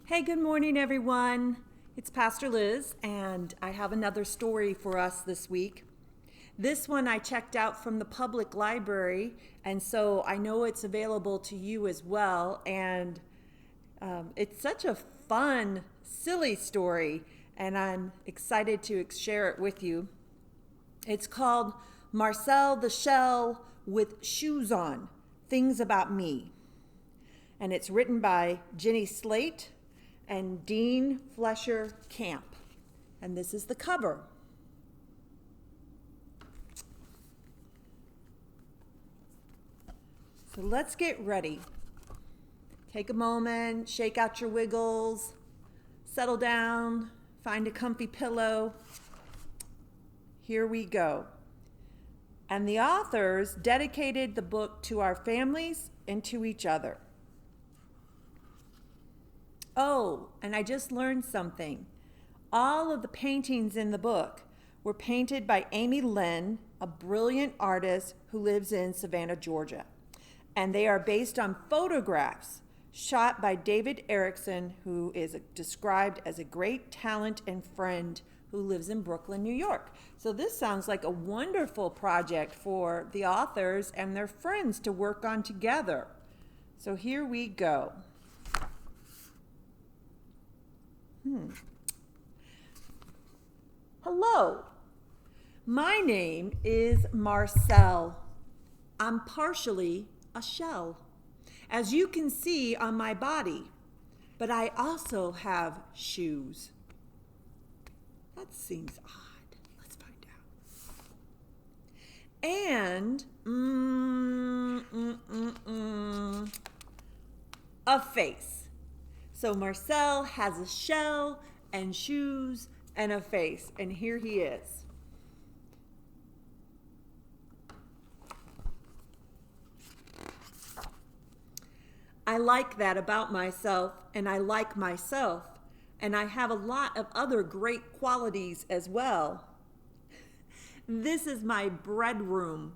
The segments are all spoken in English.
Hey, good morning, everyone. It's Pastor Liz, and I have another story for us this week. This one I checked out from the public library, and so I know it's available to you as well. And it's such a fun, silly story, and I'm excited to share it with you. It's called Marcel the Shell with Shoes On, Things About Me. And it's written by Jenny Slate and Dean Flesher Camp. And this is the cover. So let's get ready. Take a moment, shake out your wiggles, settle down, find a comfy pillow. Here we go. And the authors dedicated the book to our families and to each other. Oh, and I just learned something. All of the paintings in the book were painted by Amy Lynn, a brilliant artist who lives in Savannah, Georgia. And they are based on photographs shot by David Erickson, who is described as a great talent and friend who lives in Brooklyn, New York. So this sounds like a wonderful project for the authors and their friends to work on together. So here we go. Hello, my name is Marcel. I'm partially a shell, as you can see on my body, but I also have shoes. That seems odd. Let's find out. And a face. So Marcel has a shell and shoes and a face, and here he is. I like that about myself, and I like myself, and I have a lot of other great qualities as well. This is my bread room.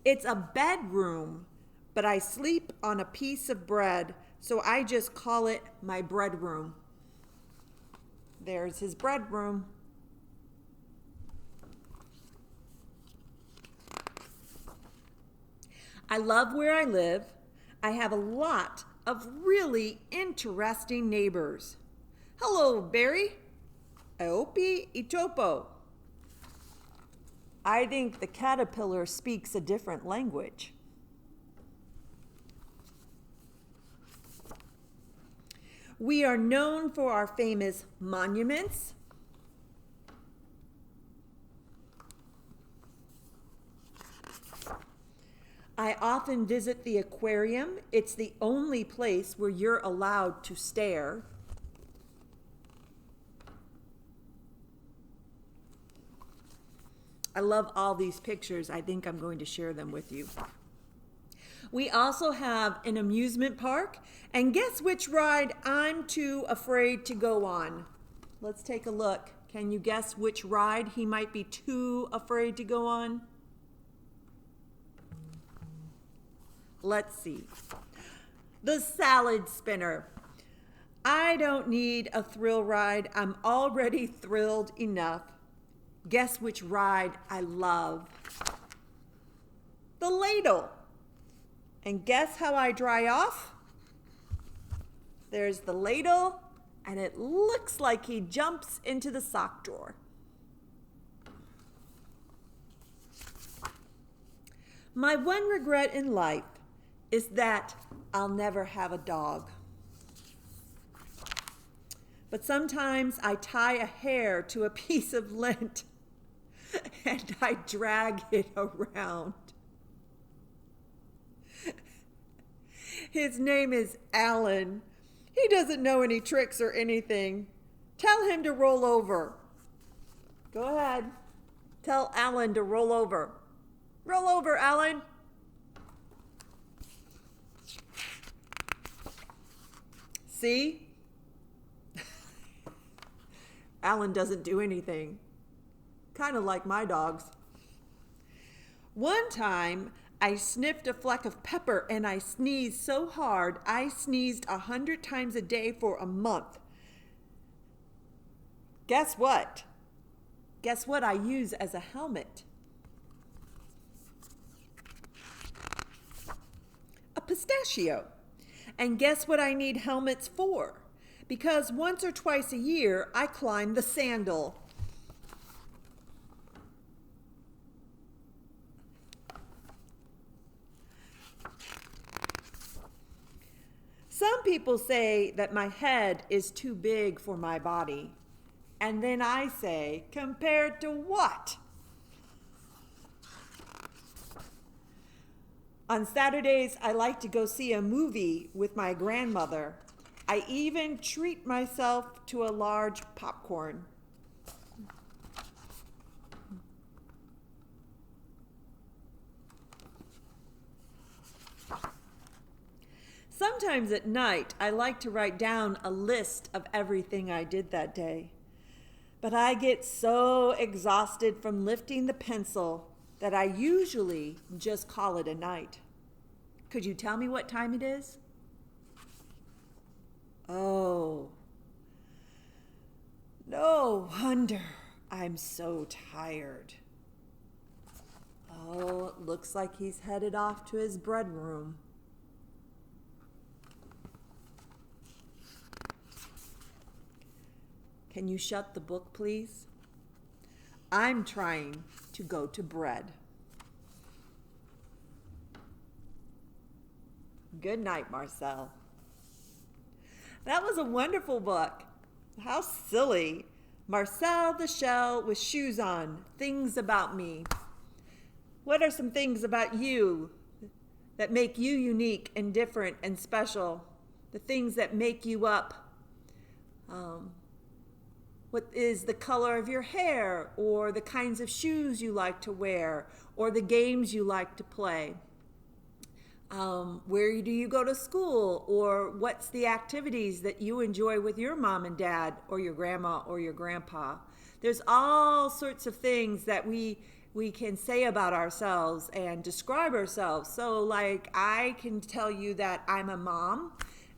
It's a bedroom, but I sleep on a piece of bread, so I just call it my bread room. There's his bread room. I love where I live. I have a lot of really interesting neighbors. Hello, Barry. Aopi Itopo. I think the caterpillar speaks a different language. We are known for our famous monuments. I often visit the aquarium. It's the only place where you're allowed to stare. I love all these pictures. I think I'm going to share them with you. We also have an amusement park, and guess which ride I'm too afraid to go on? Let's take a look. Can you guess which ride he might be too afraid to go on? Let's see. The salad spinner. I don't need a thrill ride. I'm already thrilled enough. Guess which ride I love? The ladle. And guess how I dry off? There's the ladle, and it looks like he jumps into the sock drawer. My one regret in life is that I'll never have a dog. But sometimes I tie a hair to a piece of lint and I drag it around. His name is Alan. He doesn't know any tricks or anything. Tell him to roll over. Go ahead. Tell Alan to roll over. Roll over, Alan. See? Alan doesn't do anything. Kind of like my dogs. One time, I sniffed a fleck of pepper and I sneezed so hard I sneezed 100 times a day for a month. Guess what? Guess what I use as a helmet? A pistachio. And guess what I need helmets for? Because once or twice a year I climb the sandal. Some people say that my head is too big for my body. And then I say, compared to what? On Saturdays, I like to go see a movie with my grandmother. I even treat myself to a large popcorn. Sometimes at night, I like to write down a list of everything I did that day. But I get so exhausted from lifting the pencil that I usually just call it a night. Could you tell me what time it is? Oh, no wonder I'm so tired. Oh, it looks like he's headed off to his bread room. Can you shut the book, please? I'm trying to go to bed. Good night, Marcel. That was a wonderful book. How silly. Marcel the Shell with shoes on, things about me. What are some things about you that make you unique and different and special? The things that make you up. What is the color of your hair, or the kinds of shoes you like to wear, or the games you like to play? Where do you go to school, or what's the activities that you enjoy with your mom and dad, or your grandma or your grandpa? There's all sorts of things that we can say about ourselves and describe ourselves. So like I can tell you that I'm a mom,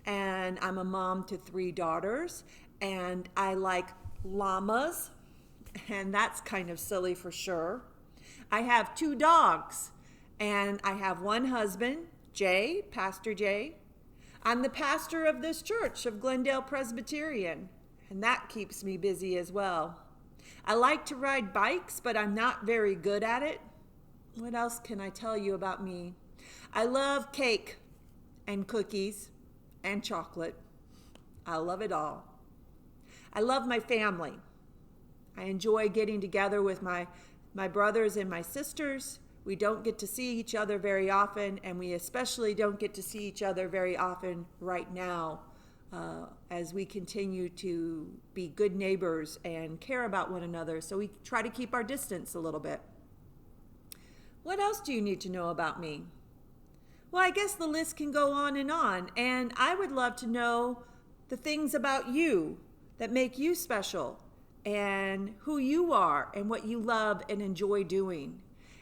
and I'm a mom to 3 daughters, and I like llamas, and that's kind of silly for sure. I have 2 dogs, and I have one husband, Jay, Pastor Jay. I'm the pastor of this church of Glendale Presbyterian, and that keeps me busy as well. I like to ride bikes, but I'm not very good at it. What else can I tell you about me? I love cake and cookies and chocolate. I love it all. I love my family. I enjoy getting together with my brothers and my sisters. We don't get to see each other very often, and we especially don't get to see each other very often right now as we continue to be good neighbors and care about one another. So we try to keep our distance a little bit. What else do you need to know about me? Well, I guess the list can go on, and I would love to know the things about you that make you special, and who you are, and what you love and enjoy doing.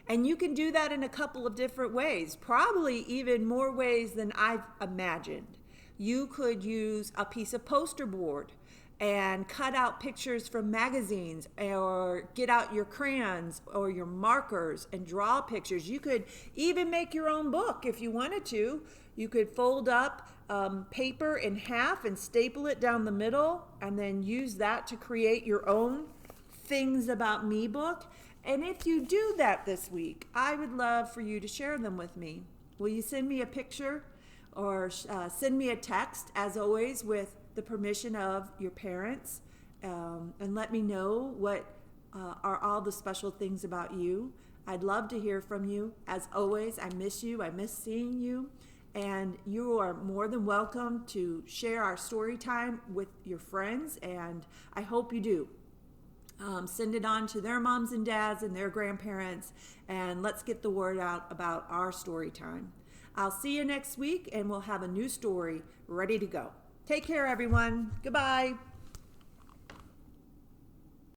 And you can do that in a couple of different ways, probably even more ways than I've imagined. You could use a piece of poster board and cut out pictures from magazines, or get out your crayons or your markers and draw pictures. You could even make your own book if you wanted to. You could fold up paper in half and staple it down the middle, and then use that to create your own Things About Me book. And if you do that this week, I would love for you to share them with me. Will you send me a picture, or send me a text, as always, with the permission of your parents, and let me know what are all the special things about you. I'd love to hear from you. As always, I miss you. I miss seeing you. And you are more than welcome to share our story time with your friends, and I hope you do. Send it on to their moms and dads and their grandparents, and let's get the word out about our story time. I'll see you next week, and we'll have a new story ready to go. Take care, everyone. Goodbye.